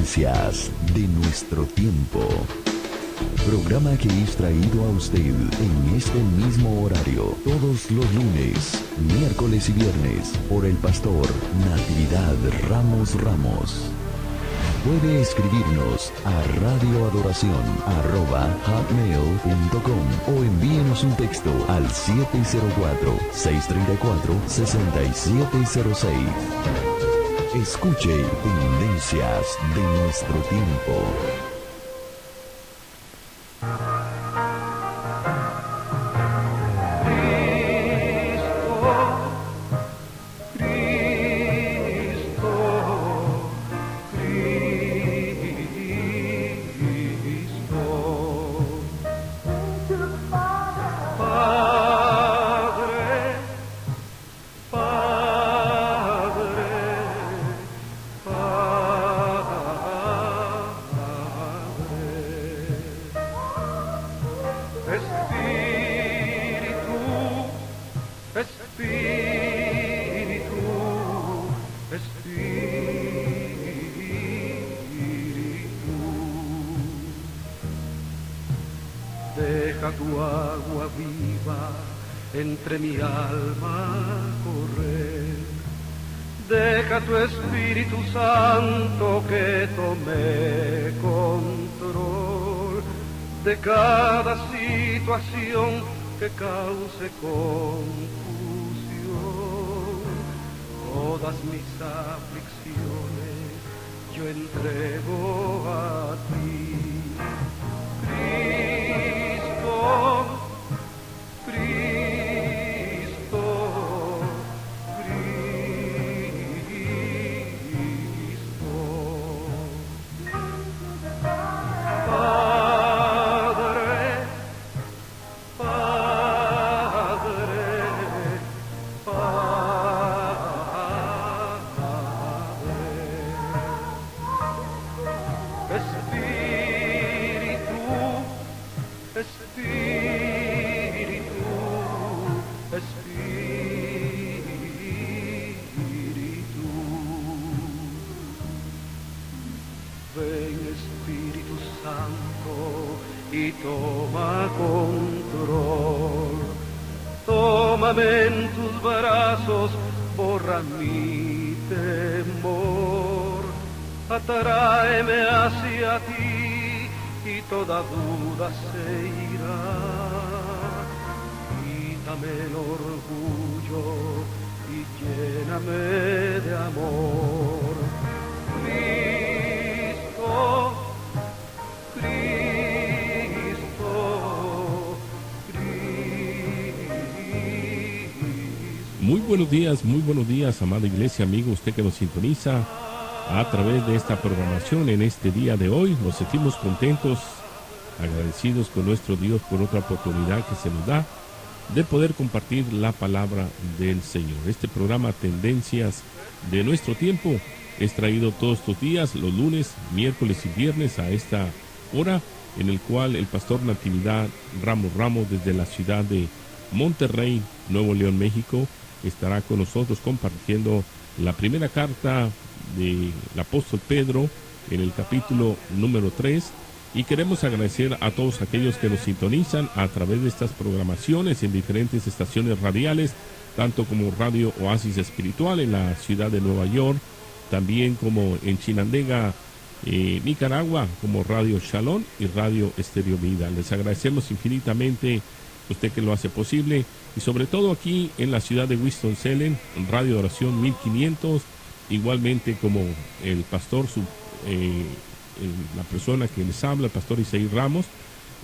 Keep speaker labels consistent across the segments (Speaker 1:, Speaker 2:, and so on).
Speaker 1: Tendencias de nuestro tiempo. Programa que es traído a usted en este mismo horario todos los lunes, miércoles y viernes por el pastor Natividad Ramos Ramos. Puede escribirnos a radioadoración@hotmail.com o envíenos un texto al 704-634-6706. Escuche Tendencias de nuestro tiempo.
Speaker 2: Deja tu agua viva entre mi alma correr. Deja tu Espíritu Santo que tome control de cada situación que cause confusión. Todas mis aflicciones yo entrego a ti. Ven Espíritu Santo y toma control. Tómame en tus brazos, borra mi temor. Atráeme hacia ti y toda duda se irá. Quítame el orgullo y lléname de amor.
Speaker 3: Muy buenos días, amada iglesia, amigo, usted que nos sintoniza a través de esta programación en este día de hoy. Nos sentimos contentos, agradecidos con nuestro Dios por otra oportunidad que se nos da de poder compartir la palabra del Señor. Este programa Tendencias de nuestro tiempo es traído todos estos días, los lunes, miércoles y viernes a esta hora, en el cual el pastor Natividad Ramos Ramos desde la ciudad de Monterrey, Nuevo León, México, estará con nosotros compartiendo la primera carta del apóstol Pedro en el capítulo número 3, y queremos agradecer a todos aquellos que nos sintonizan a través de estas programaciones en diferentes estaciones radiales, tanto como Radio Oasis Espiritual en la ciudad de Nueva York, también como en Chinandega, Nicaragua, como Radio Shalom y Radio Estéreo Vida. Les agradecemos infinitamente usted que lo hace posible, y sobre todo aquí en la ciudad de Winston-Salem, Radio Oración 1500, igualmente como el pastor, la persona que les habla, el pastor Isaí Ramos.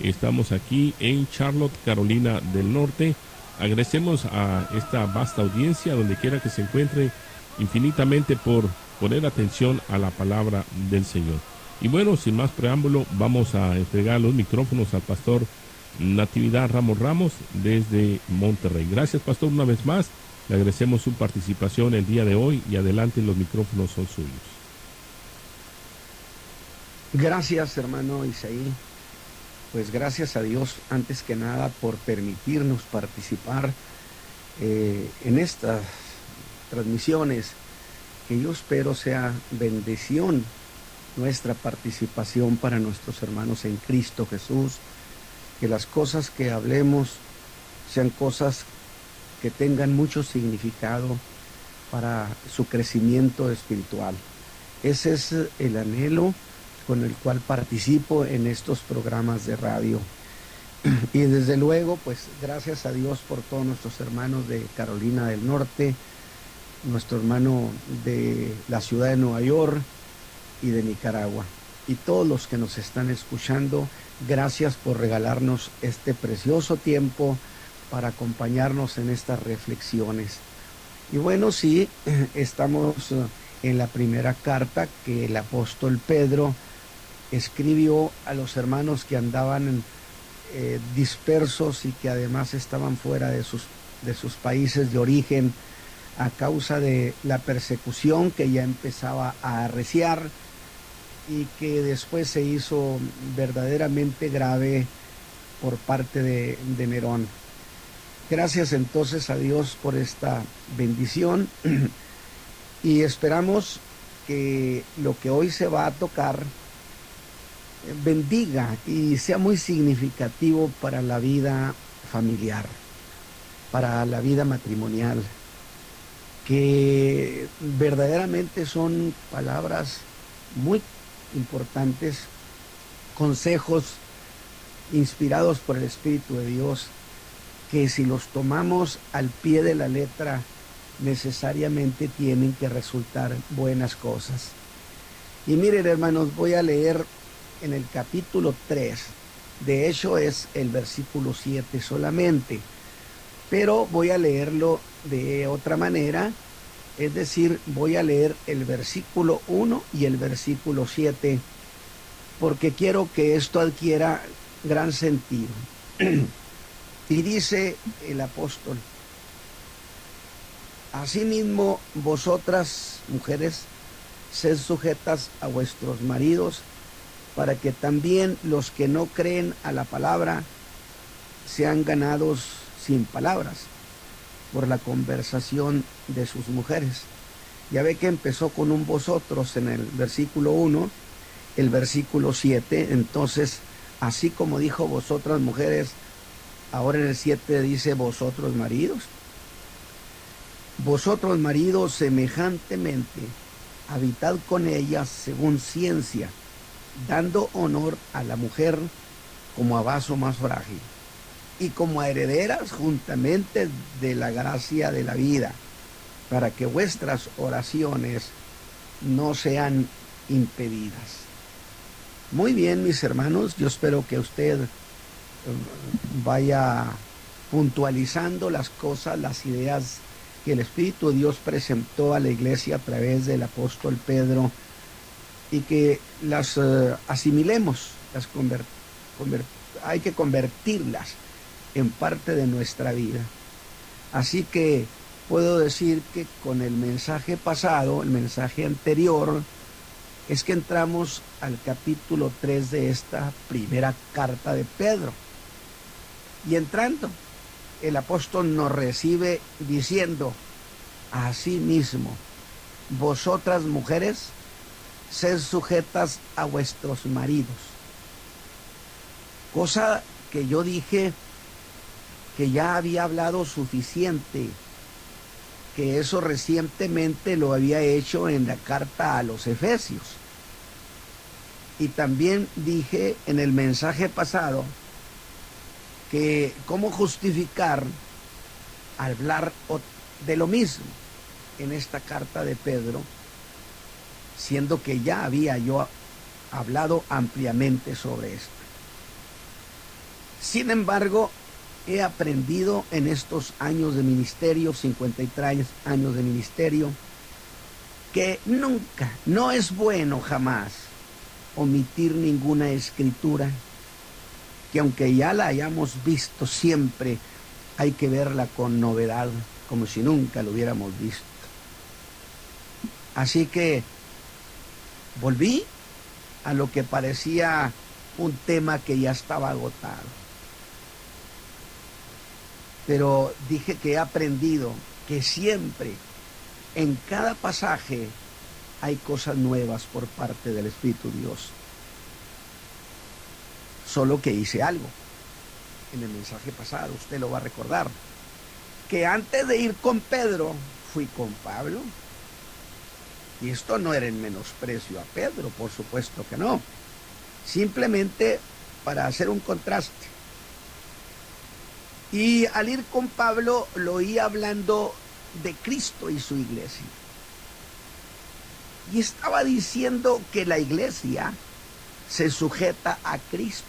Speaker 3: Estamos aquí en Charlotte, Carolina del Norte. Agradecemos a esta vasta audiencia, donde quiera que se encuentre, infinitamente por poner atención a la palabra del Señor. Y bueno, sin más preámbulo, vamos a entregar los micrófonos al pastor Natividad Ramos Ramos desde Monterrey. Gracias, pastor, una vez más. Le agradecemos su participación el día de hoy, y adelante, los micrófonos son suyos.
Speaker 4: Gracias, hermano Isaí. Pues gracias a Dios, antes que nada, por permitirnos participar en estas transmisiones, que yo espero sea bendición nuestra participación para nuestros hermanos en Cristo Jesús, que las cosas que hablemos sean cosas que tengan mucho significado para su crecimiento espiritual. Ese es el anhelo con el cual participo en estos programas de radio. Y desde luego, pues gracias a Dios por todos nuestros hermanos de Carolina del Norte, nuestro hermano de la ciudad de Nueva York y de Nicaragua. Y todos los que nos están escuchando, gracias por regalarnos este precioso tiempo para acompañarnos en estas reflexiones. Y bueno, sí, estamos en la primera carta que el apóstol Pedro escribió a los hermanos que andaban dispersos y que además estaban fuera de sus países de origen a causa de la persecución que ya empezaba a arreciar y que después se hizo verdaderamente grave por parte de Nerón. Gracias entonces a Dios por esta bendición y esperamos que lo que hoy se va a tocar bendiga y sea muy significativo para la vida familiar, para la vida matrimonial, que verdaderamente son palabras muy importantes, consejos inspirados por el Espíritu de Dios, que si los tomamos al pie de la letra, necesariamente tienen que resultar buenas cosas. Y miren, hermanos, voy a leer en el capítulo 3, de hecho es el versículo 7 solamente, pero voy a leerlo de otra manera, es decir, voy a leer el versículo 1 y el versículo 7, porque quiero que esto adquiera gran sentido. Y dice el apóstol: asimismo, vosotras, mujeres, sed sujetas a vuestros maridos, para que también los que no creen a la palabra sean ganados sin palabras por la conversación de sus mujeres. Ya ve que empezó con un vosotros en el versículo 1, el versículo 7, entonces, así como dijo vosotras mujeres, ahora en el 7 dice vosotros maridos. Vosotros maridos semejantemente, habitad con ellas según ciencia, dando honor a la mujer como a vaso más frágil y como a herederas juntamente de la gracia de la vida, para que vuestras oraciones no sean impedidas. Muy bien, mis hermanos, yo espero que usted vaya puntualizando las cosas, las ideas que el Espíritu de Dios presentó a la iglesia a través del apóstol Pedro, y que las asimilemos, hay que convertirlas en parte de nuestra vida. Así que puedo decir que con el mensaje pasado, el mensaje anterior, es que entramos al capítulo 3 de esta primera carta de Pedro. Y entrando, el apóstol nos recibe diciendo: asimismo, vosotras mujeres, sed sujetas a vuestros maridos. Cosa que yo dije que ya había hablado suficiente, que eso recientemente lo había hecho en la carta a los Efesios. Y también dije en el mensaje pasado que cómo justificar hablar de lo mismo en esta carta de Pedro, siendo que ya había yo hablado ampliamente sobre esto. Sin embargo, he aprendido en estos años de ministerio, 53 años de ministerio, que nunca, no es bueno jamás omitir ninguna escritura, que aunque ya la hayamos visto siempre, hay que verla con novedad, como si nunca lo hubiéramos visto. Así que volví a lo que parecía un tema que ya estaba agotado. Pero dije que he aprendido que siempre, en cada pasaje, hay cosas nuevas por parte del Espíritu Dios. Solo que hice algo en el mensaje pasado, usted lo va a recordar, que antes de ir con Pedro, fui con Pablo. Y esto no era en menosprecio a Pedro, por supuesto que no. Simplemente para hacer un contraste. Y al ir con Pablo, lo oí hablando de Cristo y su iglesia. Y estaba diciendo que la iglesia se sujeta a Cristo,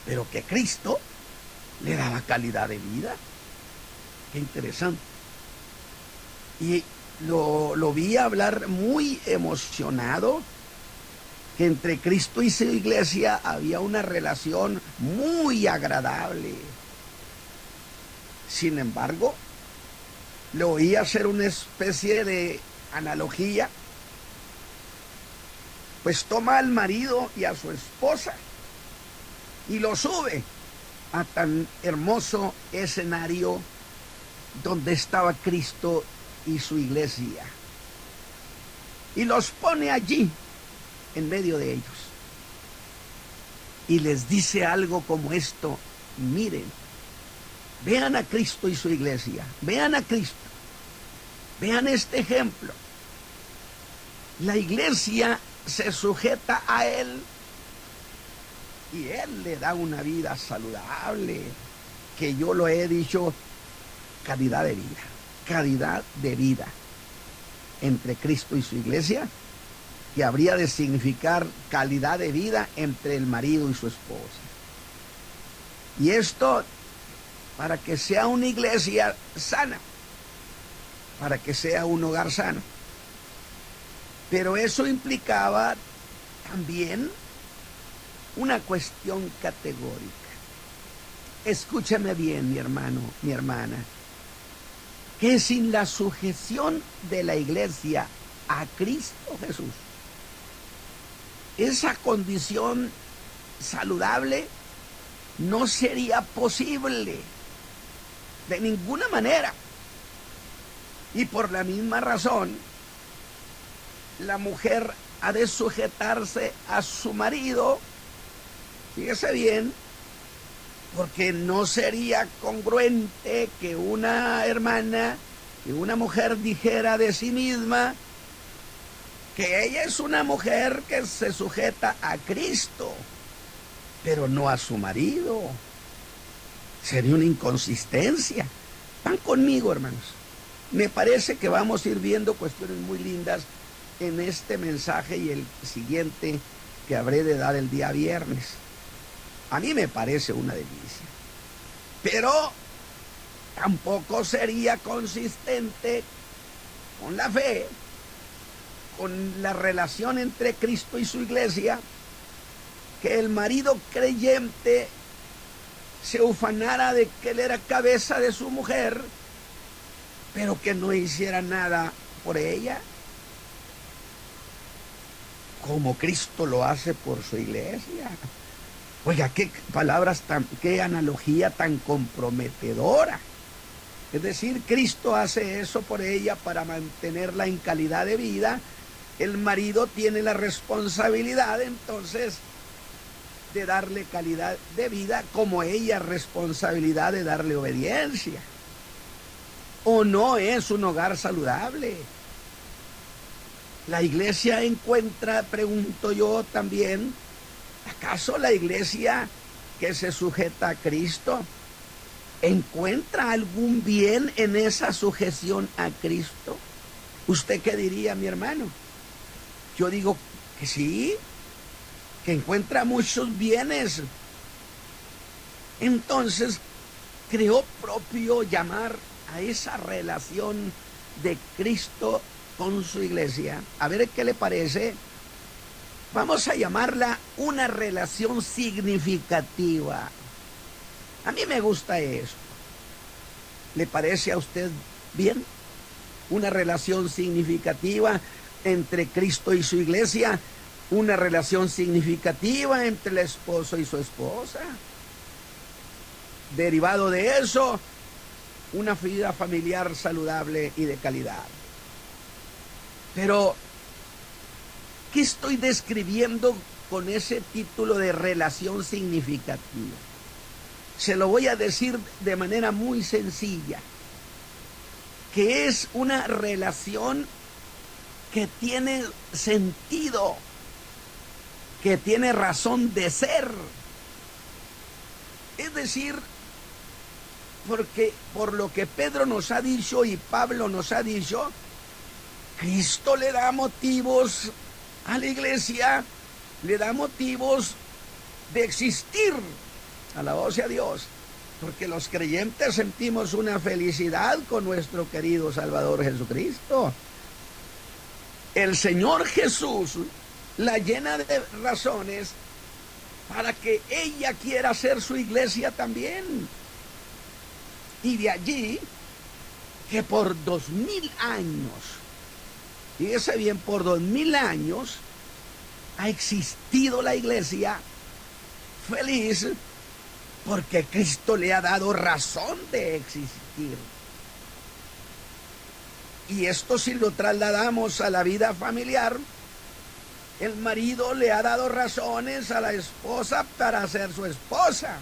Speaker 4: pero que Cristo le daba calidad de vida. Qué interesante. Y lo vi hablar muy emocionado, que entre Cristo y su iglesia había una relación muy agradable. Sin embargo, le oí hacer una especie de analogía, pues toma al marido y a su esposa y lo sube a tan hermoso escenario donde estaba Cristo y su iglesia, y los pone allí en medio de ellos y les dice algo como esto: miren, vean a Cristo y su iglesia, vean a Cristo, vean este ejemplo. La iglesia se sujeta a Él y Él le da una vida saludable, que yo lo he dicho, calidad de vida entre Cristo y su iglesia, que habría de significar calidad de vida entre el marido y su esposa. Y esto para que sea una iglesia sana, para que sea un hogar sano. Pero eso implicaba también una cuestión categórica. Escúchame bien, mi hermano, mi hermana, que sin la sujeción de la iglesia a Cristo Jesús, esa condición saludable no sería posible de ninguna manera. Y por la misma razón, la mujer ha de sujetarse a su marido, fíjese bien, porque no sería congruente que una hermana, que una mujer dijera de sí misma que ella es una mujer que se sujeta a Cristo, pero no a su marido. Sería una inconsistencia. Van conmigo, hermanos. Me parece que vamos a ir viendo cuestiones muy lindas en este mensaje y el siguiente que habré de dar el día viernes. A mí me parece una delicia, pero tampoco sería consistente con la fe, con la relación entre Cristo y su iglesia, que el marido creyente se ufanara de que él era cabeza de su mujer, pero que no hiciera nada por ella, como Cristo lo hace por su iglesia. Oiga, qué palabras qué analogía tan comprometedora. Es decir, Cristo hace eso por ella para mantenerla en calidad de vida. El marido tiene la responsabilidad entonces de darle calidad de vida, como ella responsabilidad de darle obediencia. ¿O no es un hogar saludable? La iglesia encuentra, pregunto yo también, ¿acaso la iglesia que se sujeta a Cristo encuentra algún bien en esa sujeción a Cristo? ¿Usted qué diría, mi hermano? Yo digo que sí, que encuentra muchos bienes. Entonces, creo propio llamar a esa relación de Cristo con su iglesia. A ver qué le parece. Vamos a llamarla una relación significativa. A mí me gusta eso. ¿Le parece a usted bien? Una relación significativa entre Cristo y su iglesia. Una relación significativa entre el esposo y su esposa. Derivado de eso, una vida familiar saludable y de calidad. Pero ¿Qué estoy describiendo con ese título de relación significativa? Se lo voy a decir de manera muy sencilla, que es una relación que tiene sentido, que tiene razón de ser. Es decir, porque por lo que Pedro nos ha dicho y Pablo nos ha dicho, Cristo le da motivos a la iglesia, le da motivos de existir. Alabado sea Dios, porque los creyentes sentimos una felicidad con nuestro querido Salvador Jesucristo. El Señor Jesús la llena de razones para que ella quiera ser su iglesia también. Y de allí que por 2000 años, fíjese bien, por 2000 años ha existido la iglesia feliz porque Cristo le ha dado razón de existir. Y esto, si lo trasladamos a la vida familiar, el marido le ha dado razones a la esposa para ser su esposa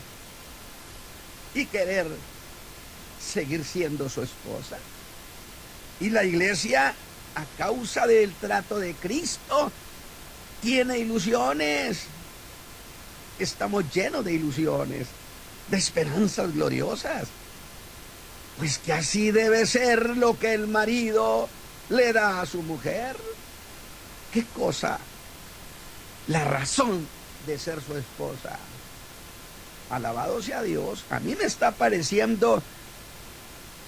Speaker 4: y querer seguir siendo su esposa. Y la iglesia, a causa del trato de Cristo, tiene ilusiones. Estamos llenos de ilusiones, de esperanzas gloriosas. Pues que así debe ser lo que el marido le da a su mujer. ¿Qué cosa? La razón de ser su esposa. Alabado sea Dios. A mí me está pareciendo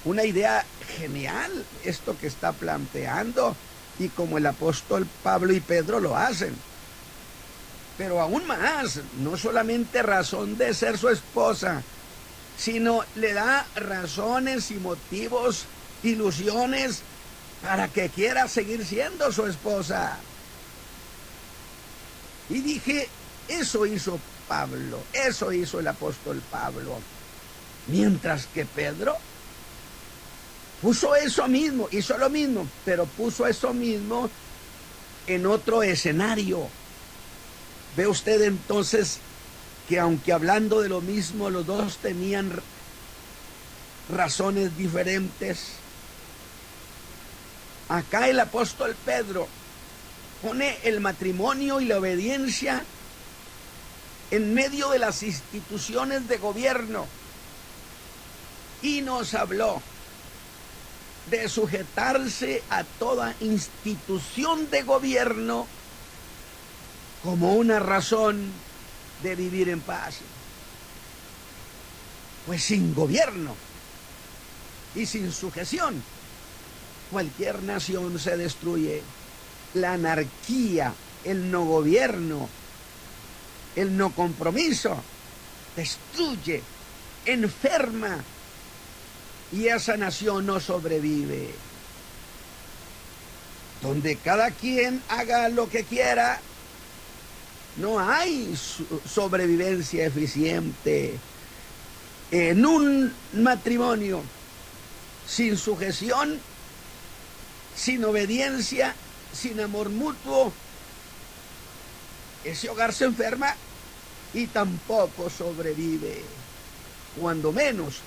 Speaker 4: una idea genial esto que está planteando, y como el apóstol Pablo y Pedro lo hacen. Pero aún más, no solamente razón de ser su esposa, sino le da razones y motivos, ilusiones para que quiera seguir siendo su esposa. Y dije, eso hizo Pablo, eso hizo el apóstol Pablo. Mientras que Pedro puso eso mismo, hizo lo mismo, pero puso eso mismo en otro escenario. Ve usted entonces que aunque hablando de lo mismo, los dos tenían razones diferentes. Acá el apóstol Pedro pone el matrimonio y la obediencia en medio de las instituciones de gobierno y nos habló de sujetarse a toda institución de gobierno como una razón de vivir en paz. Pues sin gobierno y sin sujeción, cualquier nación se destruye. La anarquía, el no gobierno, el no compromiso, destruye, enferma, y esa nación no sobrevive. Donde cada quien haga lo que quiera, no hay sobrevivencia eficiente. En un matrimonio sin sujeción, sin obediencia, sin amor mutuo, ese hogar se enferma y tampoco sobrevive. Cuando menos,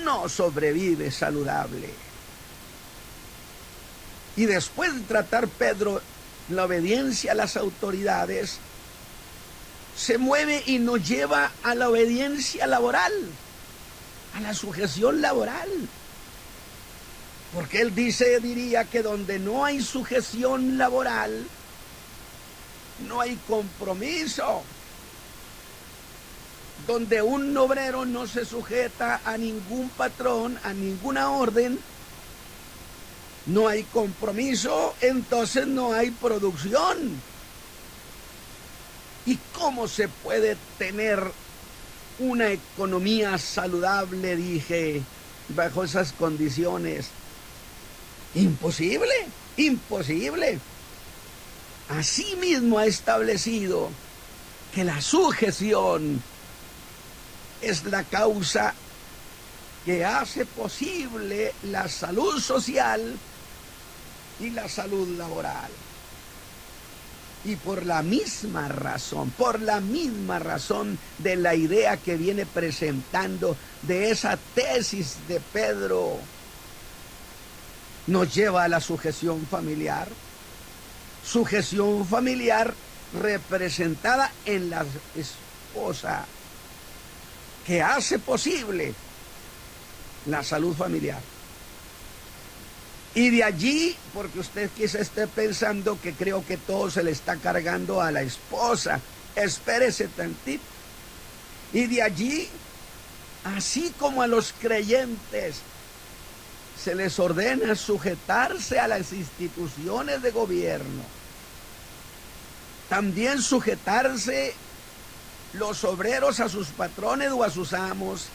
Speaker 4: no sobrevive saludable. Y después de tratar Pedro la obediencia a las autoridades, se mueve y nos lleva a la obediencia laboral, a la sujeción laboral. Porque él diría que donde no hay sujeción laboral, no hay compromiso. Donde un obrero no se sujeta a ningún patrón, a ninguna orden, no hay compromiso, entonces no hay producción. ¿Y cómo se puede tener una economía saludable, dije, bajo esas condiciones? Imposible, imposible. Asimismo ha establecido que la sujeción es la causa que hace posible la salud social y la salud laboral. Y por la misma razón de la idea que viene presentando, de esa tesis de Pedro, nos lleva a la sujeción familiar. Sujeción familiar representada en la esposa, que hace posible la salud familiar. Y de allí, porque usted quizá esté pensando que creo que todo se le está cargando a la esposa, espérese tantito. Y de allí, así como a los creyentes se les ordena sujetarse a las instituciones de gobierno, también sujetarse los obreros a sus patrones o a sus amos.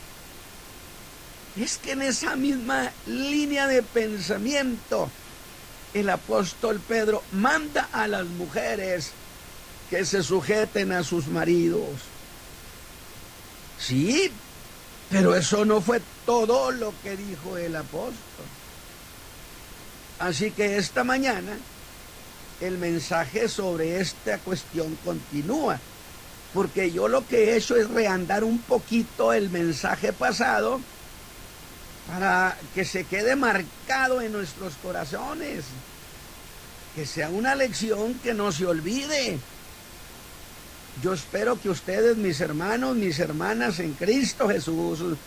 Speaker 4: Es que en esa misma línea de pensamiento, el apóstol Pedro manda a las mujeres que se sujeten a sus maridos. Sí, pero eso no fue todo lo que dijo el apóstol. Así que esta mañana el mensaje sobre esta cuestión continúa, porque yo lo que he hecho es reandar un poquito el mensaje pasado para que se quede marcado en nuestros corazones, que sea una lección que no se olvide. Yo espero que ustedes, mis hermanos, mis hermanas en Cristo Jesús,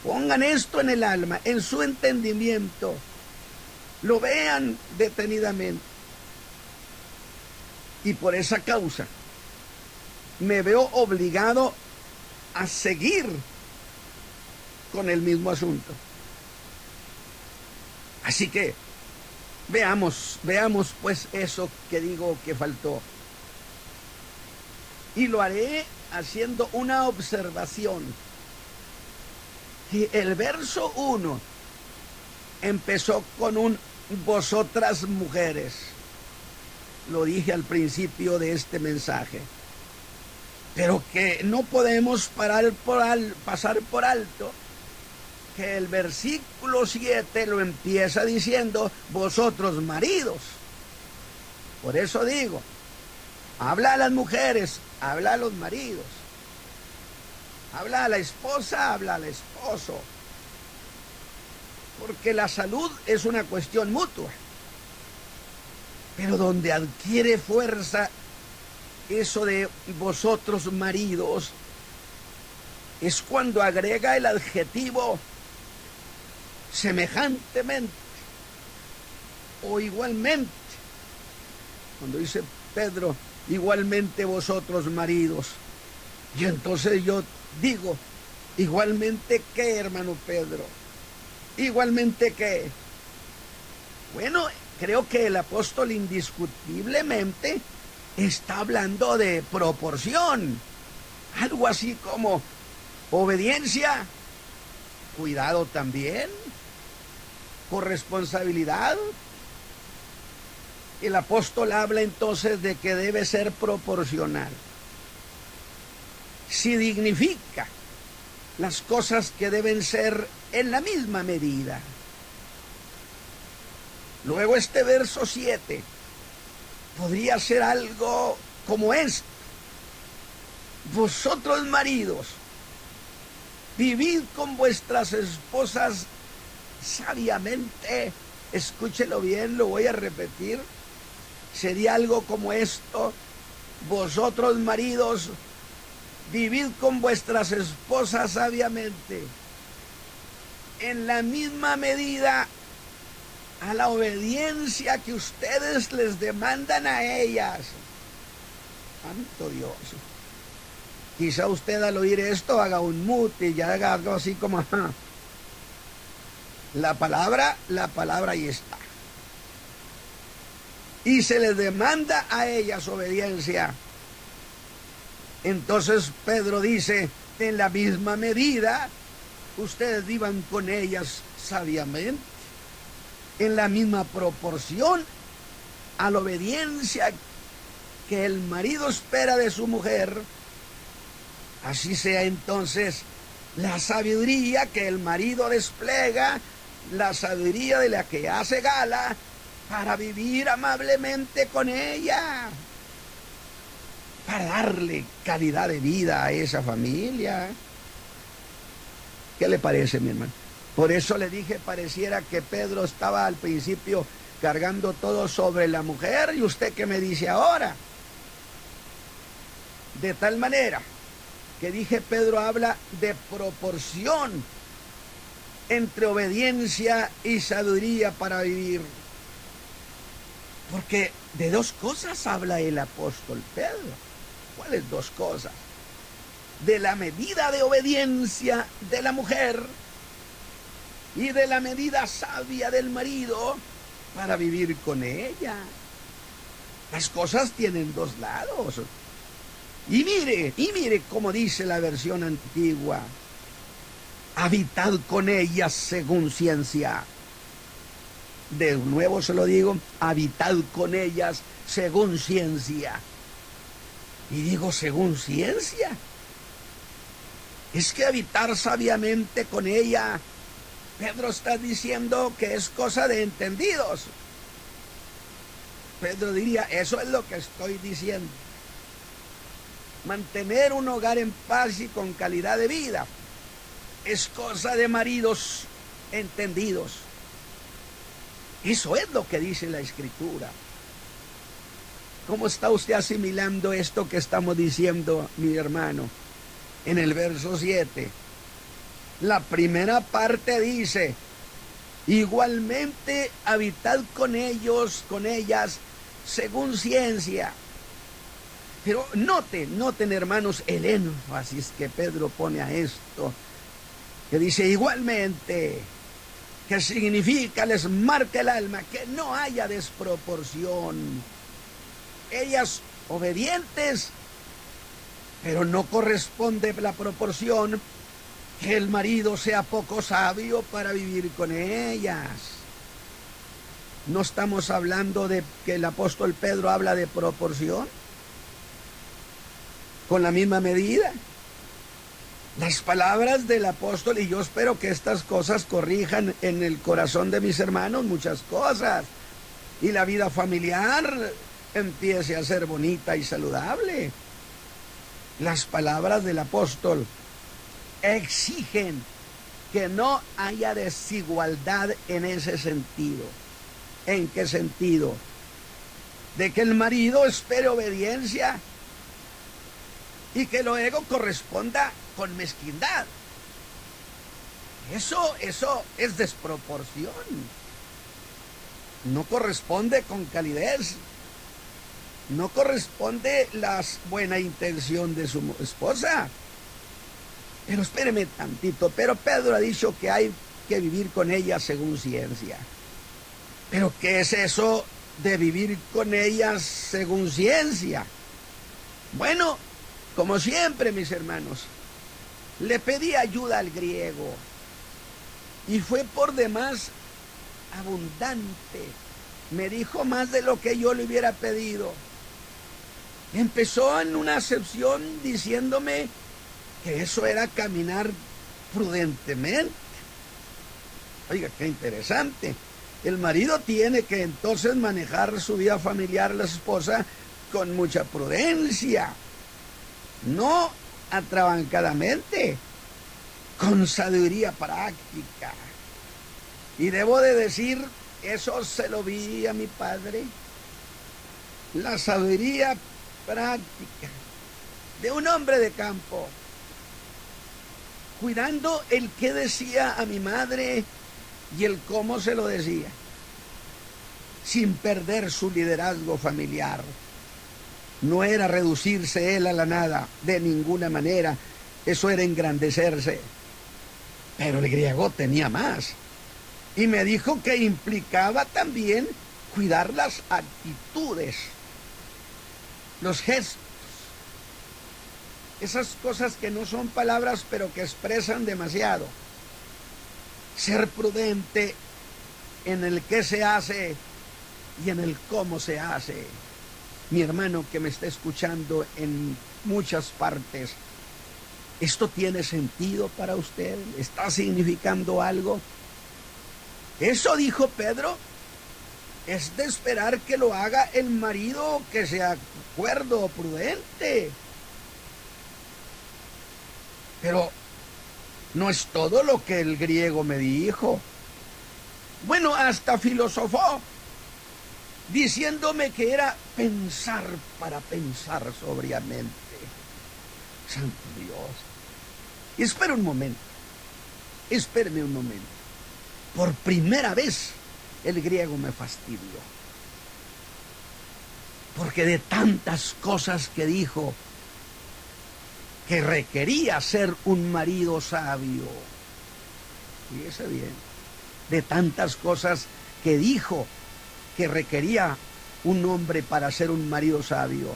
Speaker 4: pongan esto en el alma, en su entendimiento, lo vean detenidamente. Y por esa causa me veo obligado a seguir con el mismo asunto. Así que veamos pues eso que digo que faltó. Y lo haré haciendo una observación. Que el verso 1 empezó con un vosotras mujeres. Lo dije al principio de este mensaje. Pero que no podemos pasar por alto que el versículo 7 lo empieza diciendo vosotros maridos. Por eso digo, habla a las mujeres, habla a los maridos. Habla a la esposa, habla al esposo. Porque la salud es una cuestión mutua. Pero donde adquiere fuerza eso de vosotros maridos es cuando agrega el adjetivo semejantemente o igualmente. Cuando dice Pedro, igualmente vosotros maridos. Y entonces yo digo, igualmente qué, hermano Pedro, igualmente qué. Bueno, creo que el apóstol indiscutiblemente está hablando de proporción, algo así como obediencia, cuidado también, corresponsabilidad. El apóstol habla entonces de que debe ser proporcional. Si dignifica las cosas que deben ser en la misma medida. Luego este verso 7 podría ser algo como esto. Vosotros maridos, vivid con vuestras esposas sabiamente. Escúchelo bien, lo voy a repetir. Sería algo como esto. Vosotros maridos, vivid con vuestras esposas sabiamente, en la misma medida a la obediencia que ustedes les demandan a ellas. Santo Dios. Quizá usted al oír esto haga un mute y ya haga algo así como ajá. La palabra ahí está. Y se les demanda a ellas obediencia. Entonces Pedro dice, en la misma medida, ustedes vivan con ellas sabiamente, en la misma proporción a la obediencia que el marido espera de su mujer, así sea entonces la sabiduría que el marido despliega, la sabiduría de la que hace gala para vivir amablemente con ella. para darle calidad de vida a esa familia. ¿Qué le parece, mi hermano? Por eso le dije, pareciera que Pedro estaba al principio cargando todo sobre la mujer. ¿Y usted qué me dice ahora? De tal manera que dije, Pedro habla de proporción entre obediencia y sabiduría para vivir. Porque de dos cosas habla el apóstol Pedro. ¿Cuáles dos cosas? De la medida de obediencia de la mujer y de la medida sabia del marido para vivir con ella. Las cosas tienen dos lados. Y mire cómo dice la versión antigua: habitad con ellas según ciencia. De nuevo se lo digo, habitad con ellas según ciencia. Y digo según ciencia. Es que habitar sabiamente con ella, Pedro está diciendo que es cosa de entendidos. Pedro diría, eso es lo que estoy diciendo. Mantener un hogar en paz y con calidad de vida es cosa de maridos entendidos. Eso es lo que dice la Escritura. ¿Cómo está usted asimilando esto que estamos diciendo, mi hermano? En el verso 7, la primera parte dice, igualmente habitad con ellos, con ellas, según ciencia. Pero noten hermanos el énfasis que Pedro pone a esto, que dice igualmente, que significa, les marca el alma, que no haya desproporción. Ellas obedientes, pero no corresponde la proporción que el marido sea poco sabio para vivir con ellas. No estamos hablando de que el apóstol Pedro habla de proporción, con la misma medida. Las palabras del apóstol, y yo espero que estas cosas corrijan en el corazón de mis hermanos muchas cosas, y la vida familiar empiece a ser bonita y saludable. Las palabras del apóstol exigen que no haya desigualdad en ese sentido. ¿En qué sentido? De que el marido espere obediencia y que luego corresponda con mezquindad. Eso es desproporción. No corresponde con calidez. No corresponde la buena intención de su esposa. Pero espéreme tantito. Pero Pedro ha dicho que hay que vivir con ella según ciencia. ¿Pero qué es eso de vivir con ellas según ciencia? Bueno, como siempre, mis hermanos, le pedí ayuda al griego y fue por demás abundante. Me dijo más de lo que yo le hubiera pedido. Empezó en una acepción diciéndome que eso era caminar prudentemente. Oiga, qué interesante. El marido tiene que entonces manejar su vida familiar, la esposa, con mucha prudencia. No atrabancadamente, con sabiduría práctica. Y debo de decir, eso se lo vi a mi padre, la sabiduría práctica de un hombre de campo, cuidando el qué decía a mi madre y el cómo se lo decía, sin perder su liderazgo familiar. No era reducirse él a la nada, de ninguna manera. Eso era engrandecerse. Pero el griego tenía más. Y me dijo que implicaba también cuidar las actitudes, los gestos, esas cosas que no son palabras, pero que expresan demasiado. Ser prudente en el qué se hace y en el cómo se hace. Mi hermano que me está escuchando en muchas partes, ¿esto tiene sentido para usted? ¿Está significando algo? Eso dijo Pedro, es de esperar que lo haga el marido que se cuerdo, prudente. Pero no es todo lo que el griego me dijo. Bueno, hasta filosofó, diciéndome que era pensar para pensar sobriamente. Santo Dios. Y espera un momento. Espéreme un momento. Por primera vez el griego me fastidió. Porque de tantas cosas que dijo, que requería ser un marido sabio. Fíjese bien. De tantas cosas que dijo, que requería un hombre para ser un marido sabio.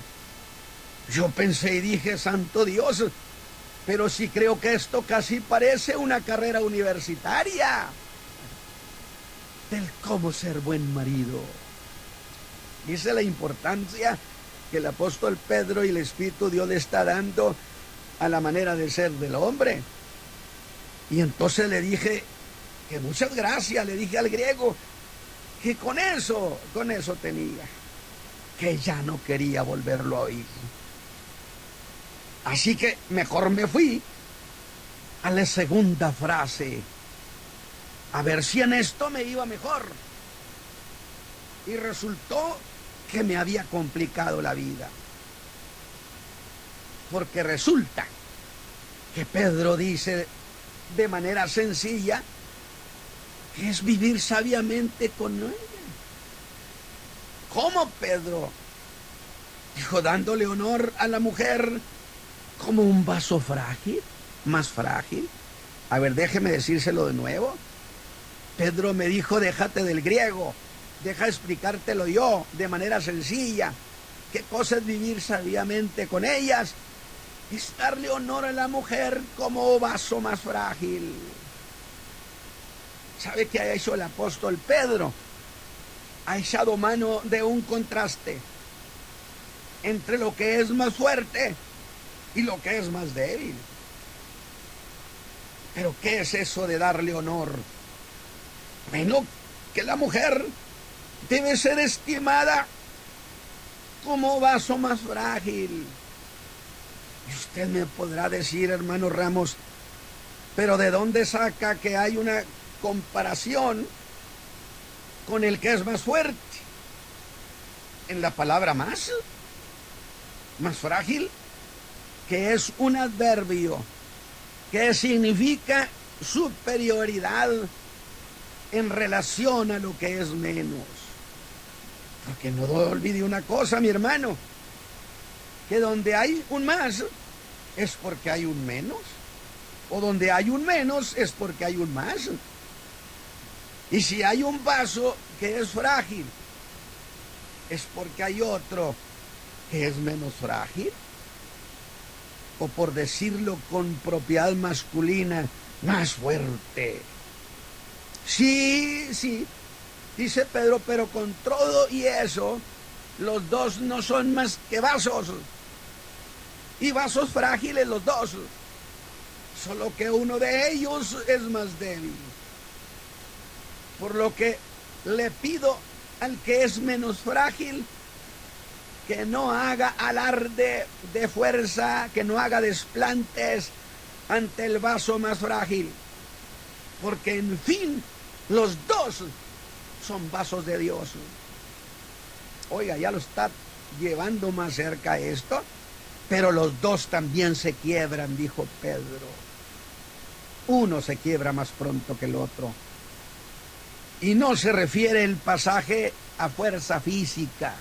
Speaker 4: Yo pensé y dije, santo Dios, pero sí creo que esto casi parece una carrera universitaria del cómo ser buen marido. Esa es la importancia que el apóstol Pedro y el Espíritu Dios le está dando a la manera de ser del hombre. Y entonces le dije que muchas gracias, le dije al griego que con eso tenía, que ya no quería volverlo a oír. Así que mejor me fui a la segunda frase, a ver si en esto me iba mejor. Y resultó que me había complicado la vida. Porque resulta que Pedro dice de manera sencilla que es vivir sabiamente con ella. ¿Cómo, Pedro? Dijo, dándole honor a la mujer como un vaso frágil, más frágil. A ver, déjeme decírselo de nuevo. Pedro me dijo, déjate del griego, deja explicártelo yo de manera sencilla. ¿Qué cosa es vivir sabiamente con ellas? Es darle honor a la mujer como vaso más frágil. ¿Sabe qué ha hecho el apóstol Pedro? Ha echado mano de un contraste entre lo que es más fuerte y lo que es más débil. ¿Pero qué es eso de darle honor? Bueno, que la mujer debe ser estimada como vaso más frágil. Y usted me podrá decir, hermano Ramos, pero ¿de dónde saca que hay una comparación con el que es más fuerte? En la palabra más frágil, que es un adverbio que significa superioridad en relación a lo que es menos. Porque no olvide una cosa, mi hermano, que donde hay un más es porque hay un menos, o donde hay un menos es porque hay un más. Y si hay un vaso que es frágil, es porque hay otro que es menos frágil, o por decirlo con propiedad masculina, más fuerte. Sí, dice Pedro, pero con todo y eso, los dos no son más que vasos, y vasos frágiles los dos, solo que uno de ellos es más débil. Por lo que le pido al que es menos frágil que no haga alarde de fuerza, que no haga desplantes ante el vaso más frágil, porque en fin, los dos son vasos de Dios. Oiga, ya lo está llevando más cerca a esto, pero los dos también se quiebran, dijo Pedro. Uno se quiebra más pronto que el otro. Y no se refiere el pasaje a fuerza física,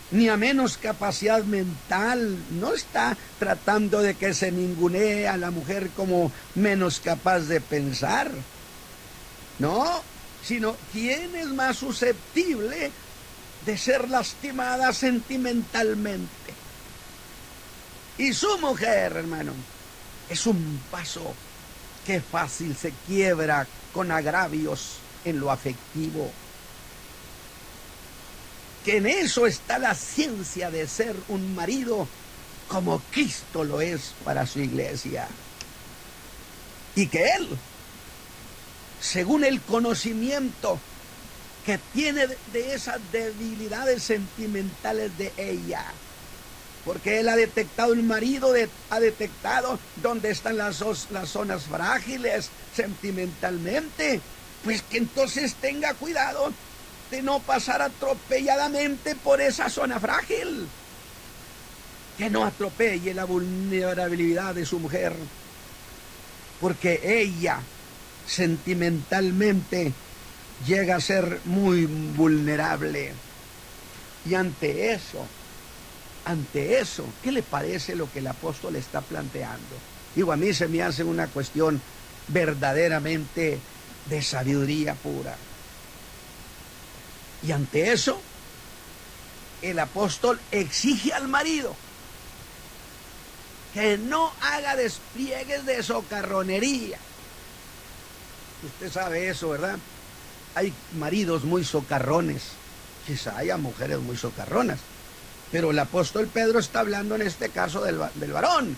Speaker 4: ni a menos capacidad mental. No está tratando de que se ningunee a la mujer como menos capaz de pensar. No, sino quién es más susceptible de ser lastimada sentimentalmente. Y su mujer, hermano, es un vaso que fácil se quiebra con agravios en lo afectivo. Que en eso está la ciencia de ser un marido como Cristo lo es para su iglesia. Y que Él, según el conocimiento que tiene de esas debilidades sentimentales de ella. Porque él ha detectado, el marido ha detectado dónde están las zonas frágiles sentimentalmente. Pues que entonces tenga cuidado de no pasar atropelladamente por esa zona frágil. Que no atropelle la vulnerabilidad de su mujer. Porque ella sentimentalmente llega a ser muy vulnerable. Y ante eso, ¿qué le parece lo que el apóstol está planteando? Digo, a mí se me hace una cuestión verdaderamente de sabiduría pura. Y ante eso, el apóstol exige al marido que no haga despliegues de socarronería. Usted sabe eso, ¿verdad? Hay maridos muy socarrones, quizá haya mujeres muy socarronas, pero el apóstol Pedro está hablando en este caso del varón,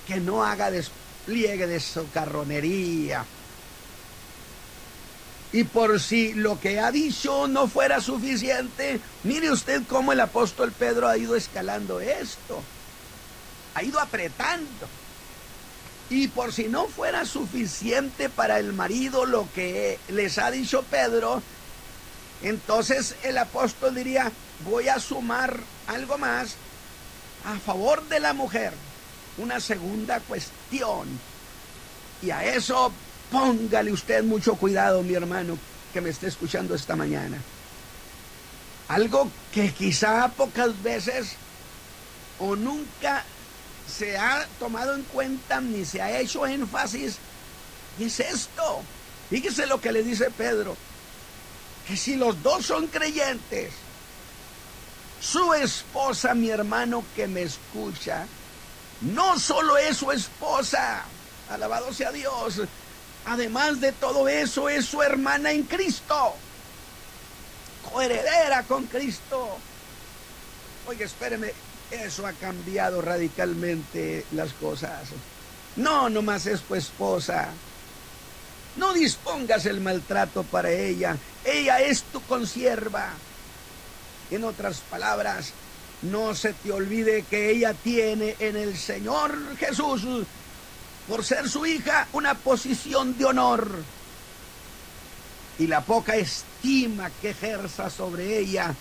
Speaker 4: que no haga despliegue de socarronería. Y por si lo que ha dicho no fuera suficiente, mire usted cómo el apóstol Pedro ha ido escalando esto, ha ido apretando. Y por si no fuera suficiente para el marido lo que les ha dicho Pedro, entonces el apóstol diría, voy a sumar algo más a favor de la mujer, una segunda cuestión. Y a eso póngale usted mucho cuidado, mi hermano, que me esté escuchando esta mañana. Algo que quizá pocas veces o nunca se ha tomado en cuenta ni se ha hecho énfasis, y es esto. Fíjese lo que le dice Pedro, que si los dos son creyentes, su esposa, mi hermano que me escucha, no solo es su esposa, alabado sea Dios, además de todo eso es su hermana en Cristo, coheredera con Cristo. Oye, espéreme, eso ha cambiado radicalmente las cosas. No, nomás es tu esposa. No dispongas el maltrato para ella. Ella es tu consierva. En otras palabras, no se te olvide que ella tiene en el Señor Jesús, por ser su hija, una posición de honor. Y la poca estima que ejerza sobre ella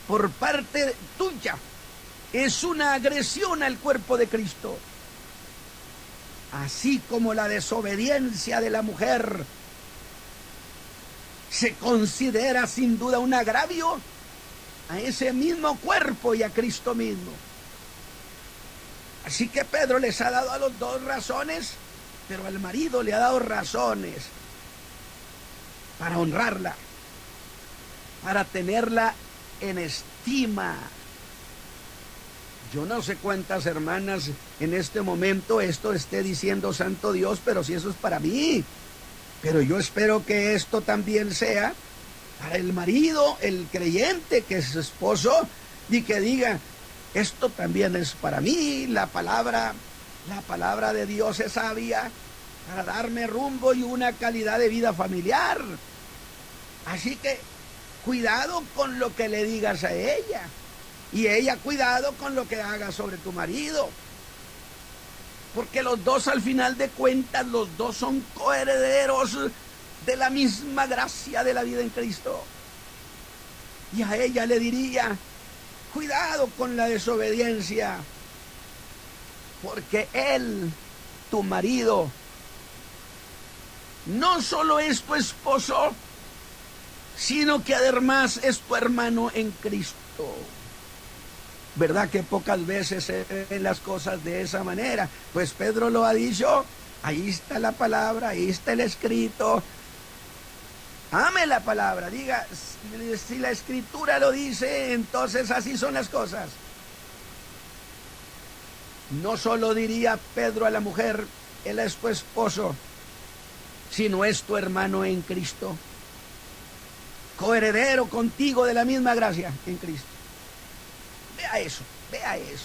Speaker 4: por parte tuya es una agresión al cuerpo de Cristo. Así como la desobediencia de la mujer se considera sin duda un agravio a ese mismo cuerpo y a Cristo mismo. Así que Pedro les ha dado a los dos razones, pero al marido le ha dado razones para honrarla, para tenerla en estima. Yo no sé cuántas hermanas en este momento esto esté diciendo santo Dios, pero si eso es para mí. Pero yo espero que esto también sea para el marido, el creyente, que es su esposo, y que diga, esto también es para mí. La palabra de Dios es sabia para darme rumbo y una calidad de vida familiar. Así que cuidado con lo que le digas a ella, y ella cuidado con lo que haga sobre tu marido, porque los dos al final de cuentas, los dos son coherederos de la misma gracia de la vida en Cristo. Y a ella le diría, cuidado con la desobediencia, porque él, tu marido, no solo es tu esposo, sino que además es tu hermano en Cristo. ¿Verdad que pocas veces se ven las cosas de esa manera? Pues Pedro lo ha dicho, ahí está la palabra, ahí está el escrito. Ame la palabra, diga, si la escritura lo dice, entonces así son las cosas. No solo diría Pedro a la mujer, él es tu esposo, sino es tu hermano en Cristo, coheredero contigo de la misma gracia en Cristo. Vea eso, vea eso.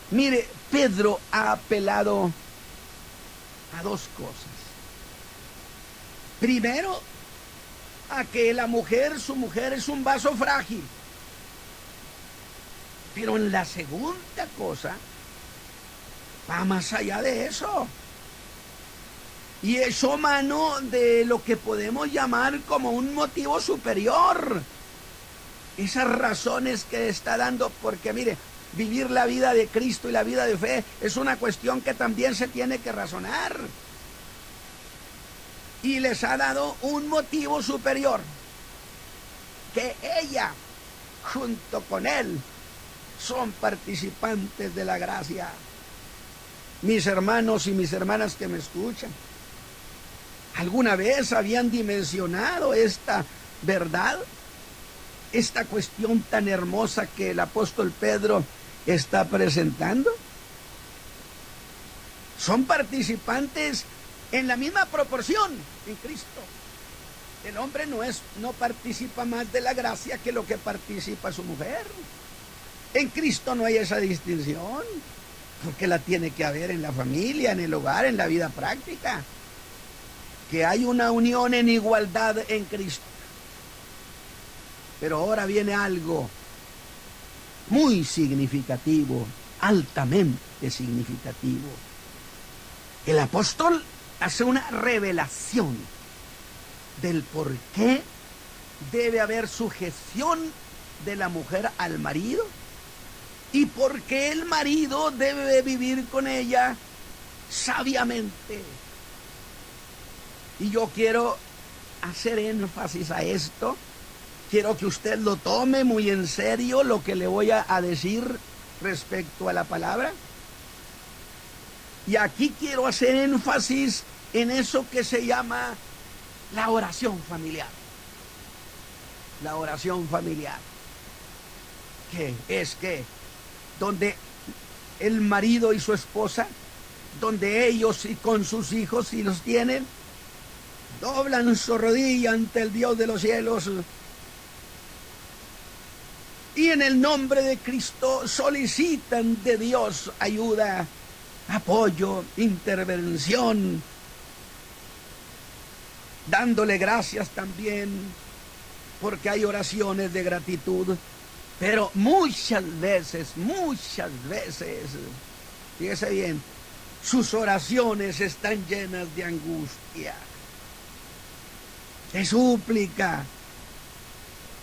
Speaker 4: Mire, Pedro ha apelado a dos cosas. Primero, a que su mujer es un vaso frágil. Pero en la segunda cosa, va más allá de eso. Y eso, mano, de lo que podemos llamar como un motivo superior. Esas razones que está dando, porque mire, vivir la vida de Cristo y la vida de fe es una cuestión que también se tiene que razonar. Y les ha dado un motivo superior, que ella, junto con él, son participantes de la gracia. Mis hermanos y mis hermanas que me escuchan, ¿alguna vez habían dimensionado esta verdad? Esta cuestión tan hermosa que el apóstol Pedro está presentando. Son participantes en la misma proporción en Cristo. El hombre no participa más de la gracia que lo que participa su mujer. En Cristo no hay esa distinción, porque la tiene que haber en la familia, en el hogar, en la vida práctica. Que hay una unión en igualdad en Cristo. Pero ahora viene algo muy significativo, altamente significativo. El apóstol hace una revelación del por qué debe haber sujeción de la mujer al marido y por qué el marido debe vivir con ella sabiamente. Y yo quiero hacer énfasis a esto. Quiero que usted lo tome muy en serio lo que le voy a decir respecto a la palabra. Y aquí quiero hacer énfasis en eso que se llama la oración familiar. La oración familiar. Que es que donde el marido y su esposa, donde ellos y con sus hijos, si los tienen, doblan su rodilla ante el Dios de los cielos y en el nombre de Cristo solicitan de Dios ayuda, apoyo, intervención, dándole gracias también, porque hay oraciones de gratitud, pero muchas veces, fíjese bien, sus oraciones están llenas de angustia, de súplica,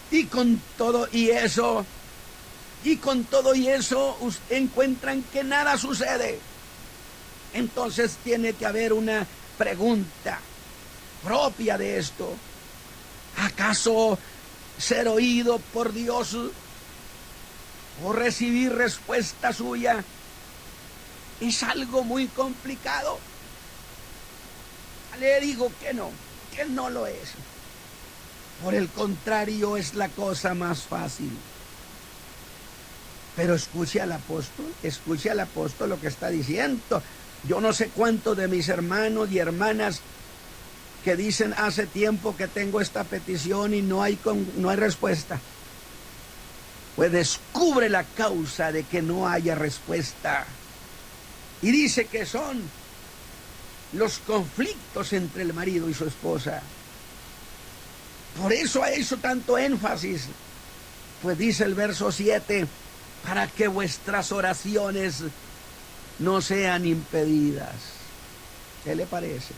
Speaker 4: y con todo y eso, encuentran que nada sucede. Entonces tiene que haber una pregunta propia de esto. ¿Acaso ser oído por Dios o recibir respuesta suya es algo muy complicado? Le digo que no lo es. Por el contrario, es la cosa más fácil. Pero escuche al apóstol lo que está diciendo. Yo no sé cuántos de mis hermanos y hermanas que dicen hace tiempo que tengo esta petición y no hay respuesta. Pues descubre la causa de que no haya respuesta. Y dice que son los conflictos entre el marido y su esposa. Por eso ha hecho tanto énfasis. Pues dice el verso 7, para que vuestras oraciones no sean impedidas. ¿Qué le parece?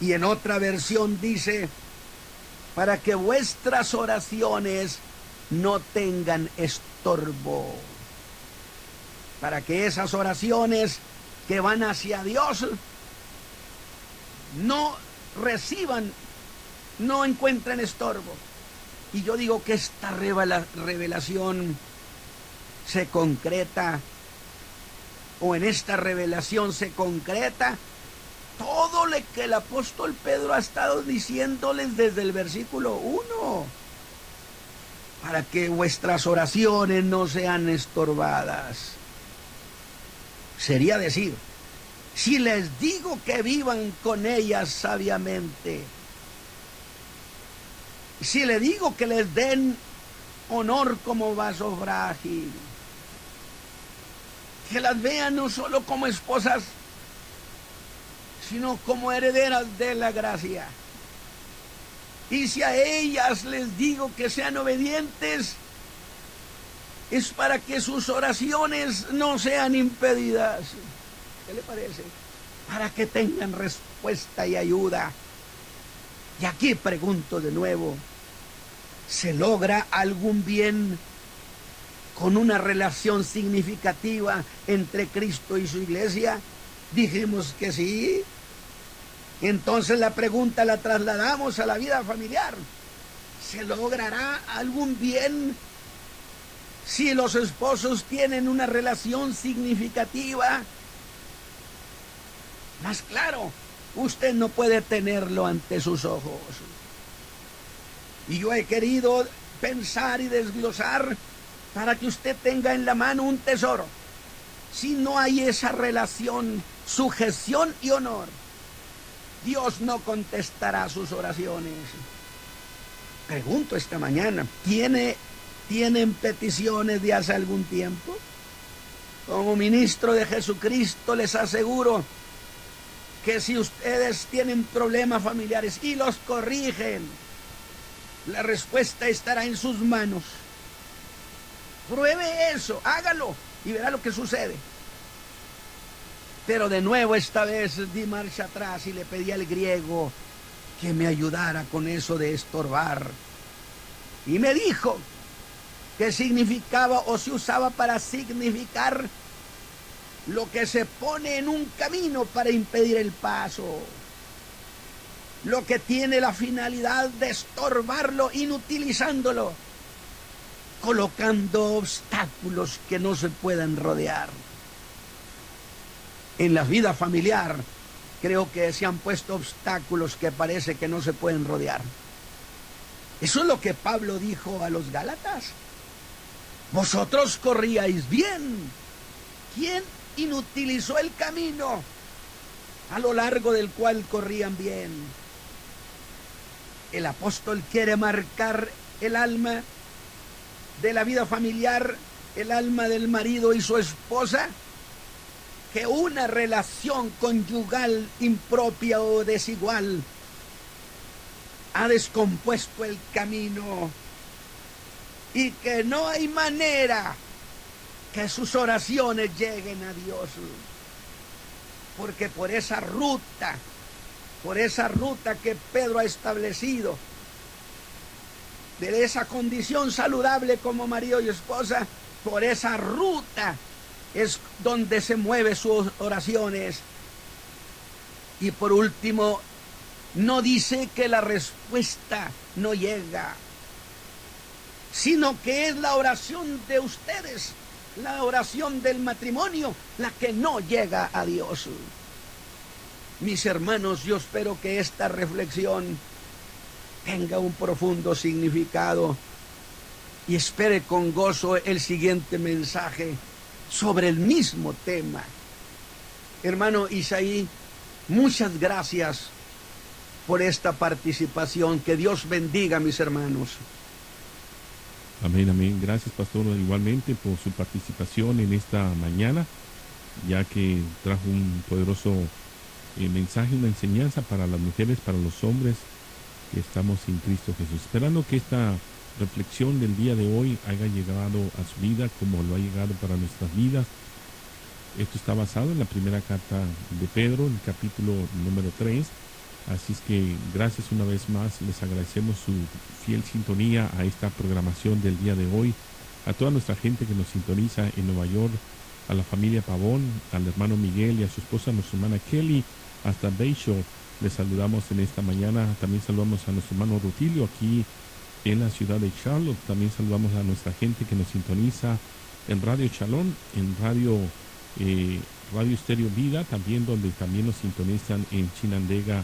Speaker 4: Y en otra versión dice, para que vuestras oraciones no tengan estorbo. Para que esas oraciones que van hacia Dios no encuentren estorbo. Y yo digo que esta revelación se concreta, o en esta revelación se concreta todo lo que el apóstol Pedro ha estado diciéndoles desde el versículo 1, para que vuestras oraciones no sean estorbadas. Sería decir, si les digo que vivan con ellas sabiamente, si le digo que les den honor como vaso frágil, que las vean no solo como esposas, sino como herederas de la gracia, Y si a ellas les digo que sean obedientes, es para que sus oraciones no sean impedidas. ¿Qué le parece? Para que tengan respuesta y ayuda. Y aquí pregunto de nuevo, ¿se logra algún bien con una relación significativa entre Cristo y su iglesia? Dijimos que sí. Entonces la pregunta la trasladamos a la vida familiar. ¿Se logrará algún bien si los esposos tienen una relación significativa? Más claro, usted no puede tenerlo ante sus ojos. Y yo he querido pensar y desglosar para que usted tenga en la mano un tesoro. Si no hay esa relación, sujeción y honor, Dios no contestará sus oraciones. Pregunto esta mañana, ¿tienen peticiones de hace algún tiempo? Como ministro de Jesucristo les aseguro que si ustedes tienen problemas familiares y los corrigen, la respuesta estará en sus manos. Pruebe eso, hágalo y verá lo que sucede. Pero de nuevo esta vez di marcha atrás y le pedí al griego que me ayudara con eso de estorbar. Y me dijo que significaba o se usaba para significar lo que se pone en un camino para impedir el paso. Lo que tiene la finalidad de estorbarlo, inutilizándolo, colocando obstáculos que no se puedan rodear. En la vida familiar creo que se han puesto obstáculos que parece que no se pueden rodear. Eso es lo que Pablo dijo a los Gálatas. Vosotros corríais bien. ¿Quién inutilizó el camino a lo largo del cual corrían bien? El apóstol quiere marcar el alma de la vida familiar, el alma del marido y su esposa, que una relación conyugal impropia o desigual ha descompuesto el camino y que no hay manera que sus oraciones lleguen a Dios, porque por esa ruta que Pedro ha establecido, de esa condición saludable como marido y esposa, por esa ruta es donde se mueven sus oraciones. Y por último, no dice que la respuesta no llega, sino que es la oración de ustedes, la oración del matrimonio, la que no llega a Dios. Mis hermanos, yo espero que esta reflexión tenga un profundo significado y espere con gozo el siguiente mensaje sobre el mismo tema. Hermano Isaí, muchas gracias por esta participación. Que Dios bendiga a mis hermanos.
Speaker 3: Amén, amén. Gracias, pastor, igualmente por su participación en esta mañana, ya que trajo un poderoso mensaje, una enseñanza para las mujeres, para los hombres que estamos en Cristo Jesús. Esperando que esta reflexión del día de hoy haya llegado a su vida como lo ha llegado para nuestras vidas. Esto está basado en la primera carta de Pedro, el capítulo número 3. Así es que gracias una vez más, les agradecemos su fiel sintonía a esta programación del día de hoy, a toda nuestra gente que nos sintoniza en Nueva York, a la familia Pavón, al hermano Miguel y a su esposa, nuestra hermana Kelly, hasta Bayshore. Les saludamos en esta mañana. También saludamos a nuestro hermano Rutilio aquí en la ciudad de Charlotte. También saludamos a nuestra gente que nos sintoniza en Radio Chalón, en Radio Estéreo Vida, también donde también nos sintonizan en Chinandega,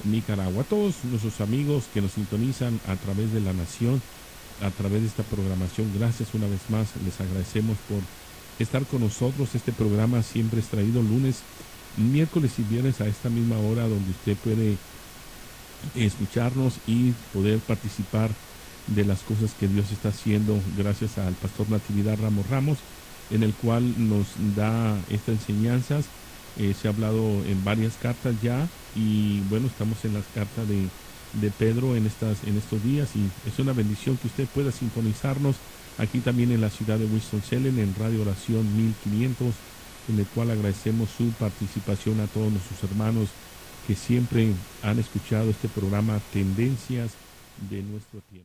Speaker 3: Nicaragua. A todos nuestros amigos que nos sintonizan a través de la nación, a través de esta programación, gracias una vez más. Les agradecemos por estar con nosotros. Este programa siempre es traído lunes, miércoles y viernes a esta misma hora, donde usted puede escucharnos y poder participar de las cosas que Dios está haciendo, gracias al pastor Natividad Ramos, en el cual nos da estas enseñanzas. Se ha hablado en varias cartas ya, y bueno, estamos en las cartas de Pedro en estos días, y es una bendición que usted pueda sintonizarnos aquí también en la ciudad de Winston-Salem en Radio Oración 1500, en el cual agradecemos su participación a todos nuestros hermanos que siempre han escuchado este programa Tendencias de nuestro tiempo.